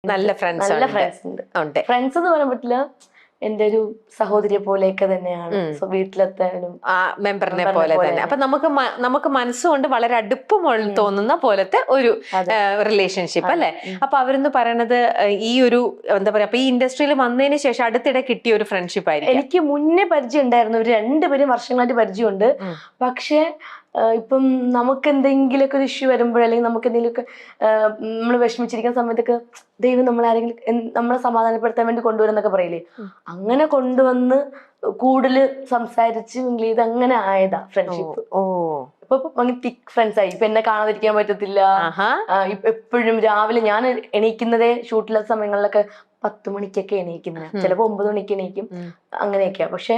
നല്ല ഫ്രണ്ട്സ് ഉണ്ട്. ഫ്രണ്ട്സ് എന്ന് പറയാൻ പറ്റില്ല, എന്റെ ഒരു സഹോദരിയെ പോലെയൊക്കെ തന്നെയാണ്. വീട്ടിലെത്താനും മെമ്പറിനെ പോലെ തന്നെ. അപ്പൊ നമുക്ക് മനസ്സുകൊണ്ട് വളരെ അടുപ്പം തോന്നുന്ന പോലത്തെ ഒരു റിലേഷൻഷിപ്പ് അല്ലെ. അപ്പൊ അവരെന്ന് പറയണത് ഈ ഒരു എന്താ പറയാ, അപ്പൊ ഈ ഇൻഡസ്ട്രിയിൽ വന്നതിന് ശേഷം അടുത്തിടെ കിട്ടിയ ഒരു ഫ്രണ്ട്ഷിപ്പ് ആയിരിക്കും. എനിക്ക് മുന്നേ പരിചയം ഉണ്ടായിരുന്നു, ഒരു രണ്ടുപേരും വർഷങ്ങളായിട്ട് പരിചയമുണ്ട്. പക്ഷെ ഇപ്പം നമുക്ക് എന്തെങ്കിലുമൊക്കെ ഒരു ഇഷ്യൂ വരുമ്പോഴോ അല്ലെങ്കിൽ നമുക്ക് എന്തെങ്കിലുമൊക്കെ നമ്മൾ വിഷമിച്ചിരിക്കുന്ന സമയത്തൊക്കെ ദൈവം നമ്മളാരെങ്കിലും നമ്മളെ സമാധാനപ്പെടുത്താൻ വേണ്ടി കൊണ്ടുവരുന്നൊക്കെ പറയില്ലേ, അങ്ങനെ കൊണ്ടുവന്ന് കൂടുതൽ സംസാരിച്ച് മിങ്കിൾ ചെയ്ത് അങ്ങനെ ആയതാ ഫ്രണ്ട്ഷിപ്പ്. ഇപ്പൊ തിക് ഫ്രണ്ട്സ് ആയി. ഇപ്പൊ എന്നെ കാണാതിരിക്കാൻ പറ്റത്തില്ല. എപ്പോഴും രാവിലെ ഞാൻ എണീക്കുന്നതേ ഷൂട്ടിലെ സമയങ്ങളിലൊക്കെ 10 മണിക്കൊക്കെ എണീക്കുന്നത്, ചിലപ്പോ 9 മണിക്ക് എണീക്കും, അങ്ങനെയൊക്കെയാ. പക്ഷെ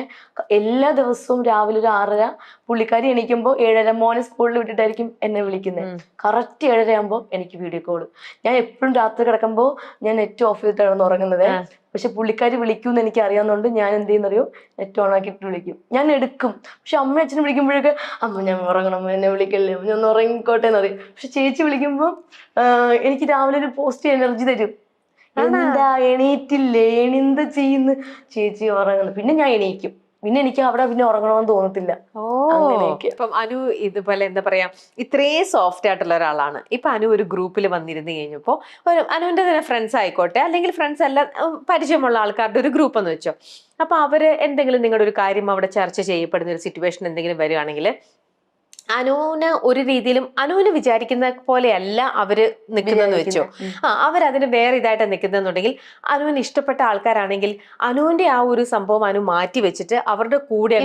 എല്ലാ ദിവസവും രാവിലെ ഒരു 6:30 പുള്ളിക്കാരി എണീക്കുമ്പോൾ 7:30 മോനെ സ്കൂളിൽ വിട്ടിട്ടായിരിക്കും എന്നെ വിളിക്കുന്നത്. കറക്റ്റ് 7:30 ആകുമ്പോൾ എനിക്ക് വീഡിയോ കോള്. ഞാൻ എപ്പോഴും രാത്രി കിടക്കുമ്പോൾ ഞാൻ നെറ്റ് ഓഫ് ചെയ്തിട്ടാണ് ഉറങ്ങുന്നത്. പക്ഷെ പുള്ളിക്കാരി വിളിക്കുമെന്ന് എനിക്ക് അറിയാവുന്നതുകൊണ്ട് ഞാൻ എന്ത് ചെയ്യുന്നറിയോ, നെറ്റ് ഓൺ ആക്കിയിട്ട് വിളിക്കും. ഞാൻ എടുക്കും. പക്ഷെ അമ്മ അച്ഛനും വിളിക്കുമ്പോഴൊക്കെ അമ്മ ഞാൻ ഉറങ്ങണം, എന്നെ വിളിക്കല്ലേ, ഞാൻ ഒന്ന് ഉറങ്ങിക്കോട്ടെ എന്ന് പറയും. പക്ഷെ ചേച്ചി വിളിക്കുമ്പോൾ എനിക്ക് രാവിലെ ഒരു പോസിറ്റീവ് എനർജി തരും. എന്താ എണീറ്റില്ലേ, എന്ത് ചെയ്യുന്നു, ചേച്ചി ഉറങ്ങുന്നു. പിന്നെ ഞാൻ എണീക്കും. പിന്നെ എനിക്ക് അവിടെ പിന്നെ ഉറങ്ങണമെന്ന് തോന്നത്തില്ല. ഇപ്പം അനു ഇതുപോലെ എന്താ പറയാ, ഇത്രയും സോഫ്റ്റ് ആയിട്ടുള്ള ഒരാളാണ്. ഇപ്പൊ അനു ഒരു ഗ്രൂപ്പിൽ വന്നിരുന്നു കഴിഞ്ഞപ്പോ അനുവിന്റെ തന്നെ ഫ്രണ്ട്സ് ആയിക്കോട്ടെ, അല്ലെങ്കിൽ ഫ്രണ്ട്സ് എല്ലാം പരിചയമുള്ള ആൾക്കാരുടെ ഒരു ഗ്രൂപ്പ് എന്ന് വെച്ചോ. അപ്പൊ അവര് എന്തെങ്കിലും നിങ്ങളുടെ ഒരു കാര്യം അവിടെ ചർച്ച ചെയ്യപ്പെടുന്ന ഒരു സിറ്റുവേഷൻ എന്തെങ്കിലും വരികയാണെങ്കിൽ അനുവിന് ഒരു രീതിയിലും അനുവിന് വിചാരിക്കുന്ന പോലെയല്ല അവര് നിൽക്കുന്നതെന്ന് വെച്ചോ. അവരതിന് വേറെ ഇതായിട്ട് നിൽക്കുന്നുണ്ടെങ്കിൽ അനുവിന് ഇഷ്ടപ്പെട്ട ആൾക്കാരാണെങ്കിൽ അനുവിന്റെ ആ ഒരു സംഭവം അനു മാറ്റി വെച്ചിട്ട് അവരുടെ കൂടെ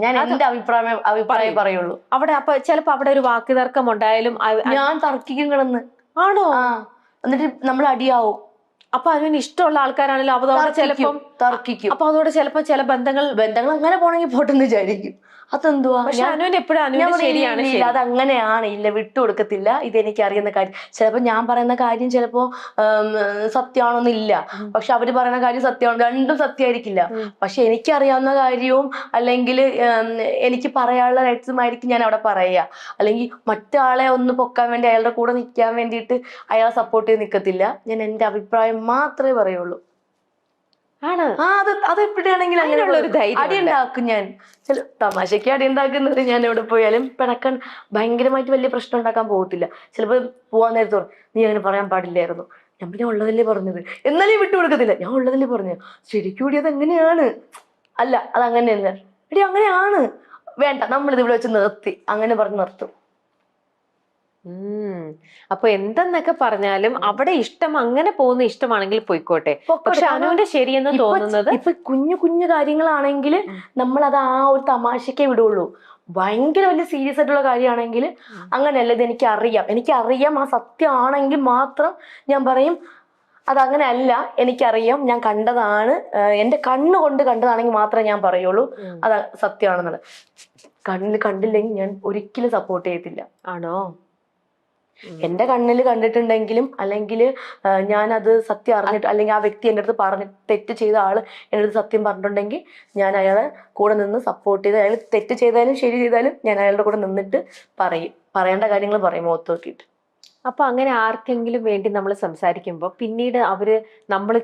ഞാൻ എന്റെ അഭിപ്രായം പറയുള്ളൂ അവിടെ. അപ്പൊ ചിലപ്പോ അവിടെ ഒരു വാക്കുതർക്കം ഉണ്ടായാലും ഞാൻ തർക്കിക്കും കിടന്ന്. ആണോ? എന്നിട്ട് നമ്മൾ അടിയാവും. അപ്പൊ അനുവിന് ഇഷ്ടമുള്ള ആൾക്കാരാണെങ്കിലും അതോടെ ചിലപ്പം തർക്കിക്കും. അപ്പൊ അതോടെ ചിലപ്പോ ചില ബന്ധങ്ങൾ അങ്ങനെ പോണെങ്കിൽ പോട്ടെന്ന് വിചാരിക്കും. അതെന്തുവാ, അനുവിന് എപ്പോഴും അത് അങ്ങനെയാണ്, ഇല്ല വിട്ടുകൊടുക്കത്തില്ല, ഇതെനിക്ക് അറിയുന്ന കാര്യം. ചിലപ്പോ ഞാൻ പറയുന്ന കാര്യം ചിലപ്പോ സത്യമാണോന്നില്ല, പക്ഷെ അവര് പറയുന്ന കാര്യം സത്യമാണ്, രണ്ടും സത്യമായിരിക്കില്ല. പക്ഷെ എനിക്കറിയാവുന്ന കാര്യവും അല്ലെങ്കിൽ എനിക്ക് പറയാനുള്ള റൈറ്റ്സും ആയിരിക്കും ഞാൻ അവിടെ പറയുക. അല്ലെങ്കിൽ മറ്റാളെ ഒന്ന് പൊക്കാൻ വേണ്ടി അയാളുടെ കൂടെ നിൽക്കാൻ വേണ്ടിയിട്ട് അയാളെ സപ്പോർട്ട് ചെയ്ത് നിൽക്കത്തില്ല. ഞാൻ എന്റെ അഭിപ്രായം മാത്രമേ പറയുള്ളൂ. അതെപ്പോഴാണെങ്കിലും അങ്ങനെയുള്ള ഒരു അടി ഉണ്ടാക്കും. ഞാൻ ചില തമാശയ്ക്ക് അടി ഉണ്ടാക്കുന്നത്. ഞാൻ എവിടെ പോയാലും പിണക്കാൻ ഭയങ്കരമായിട്ട് വലിയ പ്രശ്നം ഉണ്ടാക്കാൻ പോകത്തില്ല. ചിലപ്പോൾ പോവാൻ നേരത്തോ നീ അങ്ങനെ പറയാൻ പാടില്ലായിരുന്നു, ഞാൻ പിന്നെ ഉള്ളതല്ലേ പറഞ്ഞത്, എന്നാലും വിട്ടു കൊടുക്കത്തില്ല. ഞാൻ ഉള്ളതല്ലേ പറഞ്ഞു, ശരിക്കും കൂടി അതെങ്ങനെയാണ്, അല്ല അതങ്ങനെ തന്നെ എടി അങ്ങനെയാണ്, വേണ്ട നമ്മളിത് ഇവിടെ വെച്ച് നിർത്തി, അങ്ങനെ പറഞ്ഞ് നിർത്തും. അപ്പൊ എന്തെന്നൊക്കെ പറഞ്ഞാലും അവിടെ ഇഷ്ടം അങ്ങനെ പോകുന്ന ഇഷ്ടമാണെങ്കിൽ പോയിക്കോട്ടെ. പക്ഷെ അനുവിന്റെ ശരിയെന്ന് തോന്നുന്നത് ഇപ്പൊ കുഞ്ഞു കുഞ്ഞു കാര്യങ്ങളാണെങ്കിൽ നമ്മൾ അത് ആ ഒരു തമാശക്കേ വിടുള്ളൂ. ഭയങ്കര വലിയ സീരിയസ് ആയിട്ടുള്ള കാര്യമാണെങ്കിൽ അങ്ങനെയല്ല, ഇത് എനിക്കറിയാം ആ സത്യമാണെങ്കിൽ മാത്രം ഞാൻ പറയും അതങ്ങനെ അല്ല, എനിക്കറിയാം, ഞാൻ കണ്ടതാണ്, എന്റെ കണ്ണുകൊണ്ട് കണ്ടതാണെങ്കിൽ മാത്രമേ ഞാൻ പറയുള്ളൂ അത് സത്യമാണെന്നുള്ളത്. കണ്ണിൽ കണ്ടില്ലെങ്കിൽ ഞാൻ ഒരിക്കലും സപ്പോർട്ട് ചെയ്യത്തില്ല. ആണോ? എന്റെ കണ്ണിൽ കണ്ടിട്ടുണ്ടെങ്കിലും അല്ലെങ്കിൽ ഞാനത് സത്യം അറിഞ്ഞിട്ട് അല്ലെങ്കിൽ ആ വ്യക്തി എൻ്റെ അടുത്ത് പറഞ്ഞ് തെറ്റ് ചെയ്ത ആള് എൻ്റെ അടുത്ത് സത്യം പറഞ്ഞിട്ടുണ്ടെങ്കിൽ ഞാൻ അയാളെ കൂടെ നിന്ന് സപ്പോർട്ട് ചെയ്ത്, അയാൾ തെറ്റ് ചെയ്താലും ശരി ചെയ്താലും ഞാൻ അയാളുടെ കൂടെ നിന്നിട്ട് പറയേണ്ട കാര്യങ്ങൾ പറയും മുഖത്ത് നോക്കിയിട്ട്. അപ്പൊ അങ്ങനെ ആർക്കെങ്കിലും വേണ്ടി നമ്മൾ സംസാരിക്കുമ്പോൾ പിന്നീട് അവര് നമ്മൾ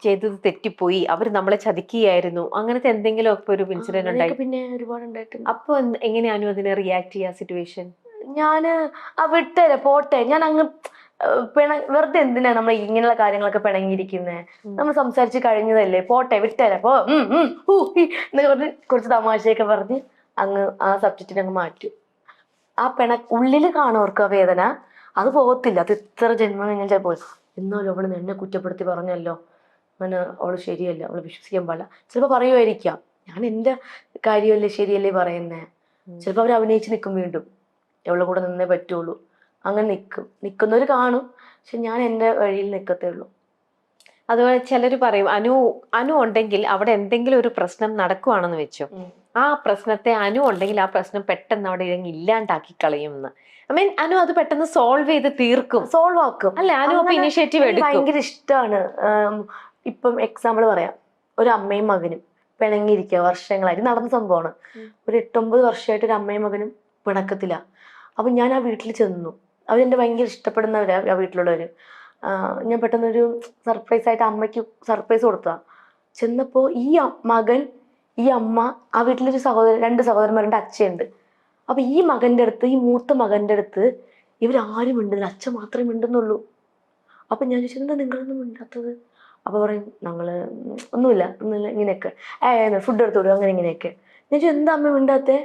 ചെയ്തത് തെറ്റിപ്പോയി, അവര് നമ്മളെ ചതിക്കുകയായിരുന്നു, അങ്ങനത്തെ എന്തെങ്കിലും ഒക്കെ ഒരു ഇൻസിഡന്റ് ഉണ്ടായി? പിന്നെ ഒരുപാട് ഉണ്ടായിട്ടുണ്ട്. അപ്പൊ എങ്ങനെയാണ് അതിനെ റിയാക്ട് ചെയ്യാ സിറ്റുവേഷൻ? ഞാന് വിട്ടേരെ പോട്ടെ, ഞാൻ അങ്ങ് വെറുതെ എന്തിനാ നമ്മൾ ഇങ്ങനെയുള്ള കാര്യങ്ങളൊക്കെ പിണങ്ങിയിരിക്കുന്നേ, നമ്മൾ സംസാരിച്ച് കഴിഞ്ഞതല്ലേ, പോട്ടെ വിട്ടേരെ പോ എന്നൊക്കെ പറഞ്ഞ് കുറച്ച് തമാശയൊക്കെ പറഞ്ഞ് അങ്ങ് ആ സബ്ജക്റ്റിനെ അങ്ങ് മാറ്റും. ആ ഉള്ളിൽ കാണുവർക്ക് ആ വേദന അത് പോകത്തില്ല. അത് ഇത്ര ജന്മം കഴിഞ്ഞാൽ ചിലപ്പോൾ എന്നാലും അവള് എന്നെ കുറ്റപ്പെടുത്തി പറഞ്ഞല്ലോ, അങ്ങനെ അവള് ശരിയല്ല, അവള് വിശ്വസിക്കാൻ പാടില്ല, ചിലപ്പോൾ പറയുമായിരിക്കാം. ഞാൻ എന്റെ കാര്യമല്ലേ ശരിയല്ലേ പറയുന്നേ. ചിലപ്പോൾ അവർ അഭിനയിച്ച് നിൽക്കും, വീണ്ടും എവളുടെ കൂടെ നിന്നേ പറ്റുള്ളൂ, അങ്ങനെ നിൽക്കുന്നവര് കാണും. പക്ഷെ ഞാൻ എൻ്റെ വഴിയിൽ നിൽക്കത്തേ ഉള്ളൂ. അതുപോലെ ചിലര് പറയും അനു ഉണ്ടെങ്കിൽ അവിടെ എന്തെങ്കിലും ഒരു പ്രശ്നം നടക്കുവാണെന്ന് വെച്ചു, ആ പ്രശ്നത്തെ അനു ഉണ്ടെങ്കിൽ ആ പ്രശ്നം പെട്ടെന്ന് അവിടെ ഇല്ലാണ്ടാക്കി കളയുമെന്ന്. ഐ മീൻ അനു അത് പെട്ടെന്ന് സോൾവ് ആക്കും അല്ലെ? അനു അപ്പൊ ഇനിഷ്യേറ്റീവ് എടുക്കും. ഭയങ്കര ഇഷ്ടമാണ്. ഇപ്പം എക്സാമ്പിൾ പറയാം, ഒരു അമ്മയും മകനും പിണങ്ങിയിരിക്കുക, വർഷങ്ങളായിട്ട് നടന്ന സംഭവമാണ്. ഒരു 8-9 വർഷമായിട്ട് ഒരു അമ്മയും മകനും പിണക്കത്തില്ല. അപ്പൊ ഞാൻ ആ വീട്ടിൽ ചെന്നു. അവരെന്നെ ഭയങ്കര ഇഷ്ടപ്പെടുന്നവരാ ആ വീട്ടിലുള്ളവര്. ഞാൻ പെട്ടെന്നൊരു സർപ്രൈസ് ആയിട്ട് അമ്മയ്ക്ക് സർപ്രൈസ് കൊടുത്തതാ. ചെന്നപ്പോ മകൻ, ഈ അമ്മ, ആ വീട്ടിലൊരു സഹോദരൻ, 2 സഹോദരന്മാരുടെ അച്ഛയുണ്ട്. അപ്പൊ ഈ മകന്റെ അടുത്ത്, ഈ മൂത്ത മകന്റെ അടുത്ത് ഇവരാരും മിണ്ടുന്നില്ല, അച്ഛൻ മാത്രമേ മിണ്ടുന്നുള്ളൂ. അപ്പൊ ഞാൻ ചോദിച്ചു, എന്താ നിങ്ങളൊന്നും മിണ്ടാത്തത്? അപ്പൊ പറയും, ഒന്നുമില്ല ഇങ്ങനെയൊക്കെ, ഫുഡ് എടുത്തു വിടും, അങ്ങനെ ഇങ്ങനെയൊക്കെ. ഞാൻ ചോദിച്ചു, എന്താ അമ്മ മിണ്ടാത്തേ?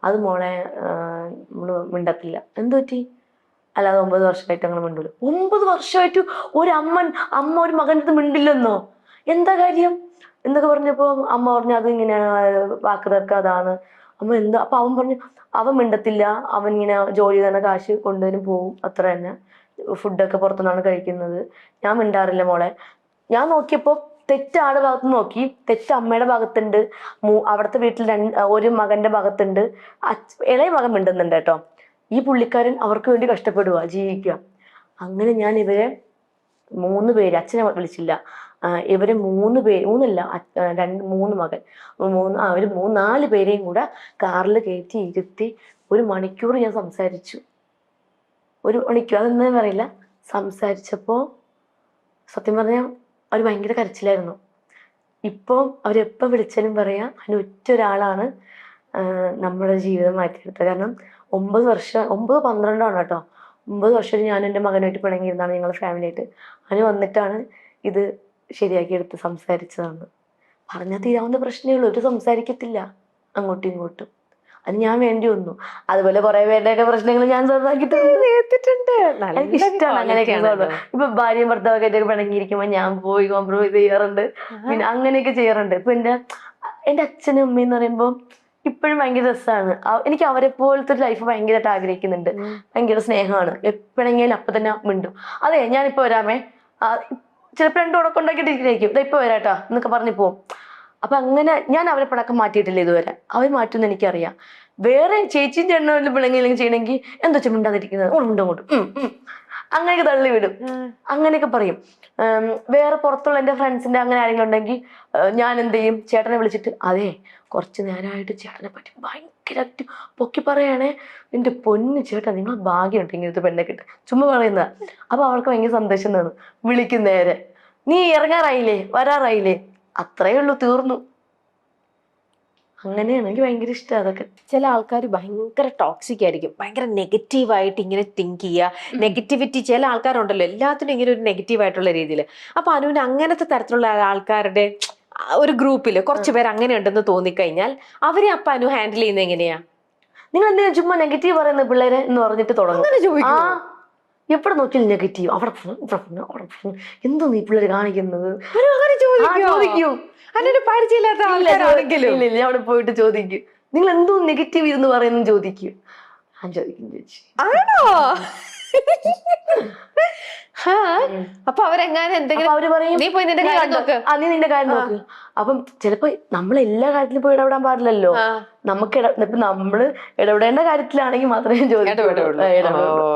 അത് മോളെ നമ്മള് മിണ്ടത്തില്ല. എന്തു പറ്റി? അല്ലാതെ 9 വർഷമായിട്ട് അങ്ങനെ മിണ്ടൂല. 9 വർഷമായിട്ട് അമ്മ ഒരു മകൻ്റെ അടുത്ത് മിണ്ടില്ലെന്നോ? എന്താ കാര്യം എന്നൊക്കെ പറഞ്ഞപ്പോ അമ്മ പറഞ്ഞു, അത് ഇങ്ങനെ വാക്ക് തർക്കം, അതാണ്. അമ്മ എന്താ? അപ്പൊ അവൻ പറഞ്ഞു, അവൻ മിണ്ടത്തില്ല, അവൻ ഇങ്ങനെ ജോലി തന്നെ കാശ് കൊണ്ടുവരും പോവും, അത്ര തന്നെ. ഫുഡൊക്കെ പുറത്തുനിന്നാണ് കഴിക്കുന്നത്, ഞാൻ മിണ്ടാറില്ല മോളെ. ഞാൻ നോക്കിയപ്പോ തെറ്റ് ആളുടെ ഭാഗത്ത് നോക്കി, തെറ്റ് അമ്മയുടെ ഭാഗത്തുണ്ട്. അവിടുത്തെ വീട്ടിൽ ഒരു മകന്റെ ഭാഗത്തുണ്ട്. ഇളയ മകൻ മിണ്ടുന്നുണ്ട് കേട്ടോ. ഈ പുള്ളിക്കാരൻ അവർക്ക് വേണ്ടി കഷ്ടപ്പെടുക, ജീവിക്കുക. അങ്ങനെ ഞാൻ ഇവരെ 3 പേര്, അച്ഛനെ വിളിച്ചില്ല, ഇവരെ 3 പേര്, 3 മകൻ, ഒരു 4 പേരെയും കൂടെ കാറിൽ കയറ്റി ഇരുത്തി 1 മണിക്കൂർ ഞാൻ സംസാരിച്ചു. 1 മണിക്കൂർ, അതെന്താ പറയില്ല. സംസാരിച്ചപ്പോ സത്യം പറഞ്ഞാൽ അവർ ഭയങ്കര കരച്ചിലായിരുന്നു. ഇപ്പോൾ അവരെപ്പോൾ വിളിച്ചാലും പറയാ, അതിന് ഒറ്റ ഒരാളാണ് നമ്മുടെ ജീവിതം മാറ്റിയെടുത്തത്. കാരണം 9 വർഷം, 9-12 ആണ് കേട്ടോ. 9 വർഷം ഞാൻ എൻ്റെ മകനായിട്ട് പിണങ്ങിയിരുന്നാണ്, ഞങ്ങൾ ഫാമിലിയായിട്ട്. അതിന് വന്നിട്ടാണ് ഇത് ശരിയാക്കിയെടുത്ത് സംസാരിച്ചതാണ്. പറഞ്ഞാൽ തീരാവുന്ന പ്രശ്നമേ ഉള്ളൂ, ഒരു സംസാരിക്കത്തില്ല അങ്ങോട്ടും ഇങ്ങോട്ടും. അത് ഞാൻ വേണ്ടി വന്നു. അതുപോലെ കുറെ പേരുടെയൊക്കെ പ്രശ്നങ്ങൾ ഞാൻ കേട്ടിട്ടുണ്ട്. എനിക്ക് ഇഷ്ടമാണ് അങ്ങനെയൊക്കെ. ഇപ്പൊ ഭാര്യയും ഭർത്താവൊക്കെ ആയിട്ടൊക്കെ പിണങ്ങിയിരിക്കുമ്പോ ഞാൻ പോയി കോംപ്രമൈസ് ചെയ്യാറുണ്ട്, പിന്നെ അങ്ങനെയൊക്കെ ചെയ്യാറുണ്ട്. ഇപ്പൊ എൻ്റെ അച്ഛനും അമ്മയും എന്ന് പറയുമ്പോൾ ഇപ്പോഴും ഭയങ്കര രസമാണ്. എനിക്ക് അവരെ പോലത്തെ ഒരു ലൈഫ് ഭയങ്കരമായിട്ട് ആഗ്രഹിക്കുന്നുണ്ട്. ഭയങ്കര സ്നേഹമാണ്. എപ്പോഴെങ്കിലും അപ്പൊ തന്നെ മിണ്ടും. അതെ, ഞാനിപ്പോ വരാമേ, ചിലപ്പോൾ 2 ഉണക്കം ഉണ്ടാക്കിയിട്ടിരിക്കും, ഇപ്പൊ വരാട്ടാ എന്നൊക്കെ പറഞ്ഞു പോവും. അപ്പൊ അങ്ങനെ ഞാൻ അവരെ പിണക്കം മാറ്റിയിട്ടില്ല ഇതുവരെ. അവർ മാറ്റുമെന്ന് എനിക്കറിയാം. വേറെ ചേച്ചിയും ചേട്ടനും പിണങ്ങിയില്ലെങ്കിൽ ചെയ്യണമെങ്കിൽ എന്താ വെച്ചാൽ മിണ്ടാതിരിക്കുന്നത്, അങ്ങോട്ടും അങ്ങനെയൊക്കെ തള്ളി വിടും, അങ്ങനെയൊക്കെ പറയും. വേറെ പുറത്തുള്ള എൻ്റെ ഫ്രണ്ട്സിന്റെ അങ്ങനെ ആരെങ്കിലും ഉണ്ടെങ്കിൽ ഞാൻ എന്ത് ചെയ്യും, ചേട്ടനെ വിളിച്ചിട്ട്, അതെ കുറച്ച് നേരമായിട്ട് ചേട്ടനെ പറ്റി ഭയങ്കരമായിട്ട് പൊക്കി പറയണേ, എൻ്റെ പൊന്ന് ചേട്ടാ നിങ്ങൾ ഭാഗ്യമുണ്ട് ഇങ്ങനത്തെ പെണ്ണെ കിട്ടും, ചുമ്മാ പറയുന്നതാ. അപ്പൊ അവർക്ക് ഭയങ്കര സന്തോഷം തോന്നും. വിളിക്കും നേരെ, നീ ഇറങ്ങാറായില്ലേ, വരാറായില്ലേ, അത്രയേ ഉള്ളൂ, തീർന്നു. അങ്ങനെയാണ്. എനിക്ക് ഭയങ്കര ഇഷ്ടം അതൊക്കെ. ചില ആൾക്കാർ ഭയങ്കര ടോക്സിക് ആയിരിക്കും, ഭയങ്കര നെഗറ്റീവായിട്ട് ഇങ്ങനെ തിങ്ക് ചെയ്യുക, നെഗറ്റിവിറ്റി. ചില ആൾക്കാരുണ്ടല്ലോ എല്ലാത്തിനും ഇങ്ങനെ ഒരു നെഗറ്റീവായിട്ടുള്ള രീതിയിൽ. അപ്പൊ അനുവിന് അങ്ങനത്തെ തരത്തിലുള്ള ആൾക്കാരുടെ ഒരു ഗ്രൂപ്പില് കുറച്ച് പേര് അങ്ങനെ ഉണ്ടെന്ന് തോന്നിക്കഴിഞ്ഞാൽ അവരെ അപ്പൊ അനു ഹാൻഡിൽ ചെയ്യുന്നത് എങ്ങനെയാ? നിങ്ങൾ എന്തിനാ ചുമ്മാ നെഗറ്റീവ് പറയുന്ന പിള്ളേരെ എന്ന് പറഞ്ഞിട്ട് തുടങ്ങും. എവിടെ നോക്കിയാലും നെഗറ്റീവ്, അവിടെ എന്തോ നീ പിള്ളേര് കാണിക്കുന്നത് ചോദിക്കൂ. പരിചയമില്ലാത്ത ആൾക്കാരാണെങ്കിലും ഇല്ല, അവിടെ പോയിട്ട് ചോദിക്കും, നിങ്ങൾ എന്തോ നെഗറ്റീവ് ഇരുന്ന് പറയുന്നു ചോദിക്കും. ഞാൻ ചോദിക്കും, ചേച്ചി ആണോ? അപ്പൊ അവരെങ്ങനെ എന്തെങ്കിലും അവര് പറയും, നീ പോയി നിന്റെ കാര്യം നോക്ക്. നീ നിന്റെ കാര്യം നോക്ക്. അപ്പം ചിലപ്പോ നമ്മൾ എല്ലാ കാര്യത്തിലും പോയി ഇടപെടാൻ പാടില്ലല്ലോ. നമുക്ക് നമ്മള് ഇടപെടേണ്ട കാര്യത്തിലാണെങ്കിൽ മാത്രമേ ചോദിക്കൂ.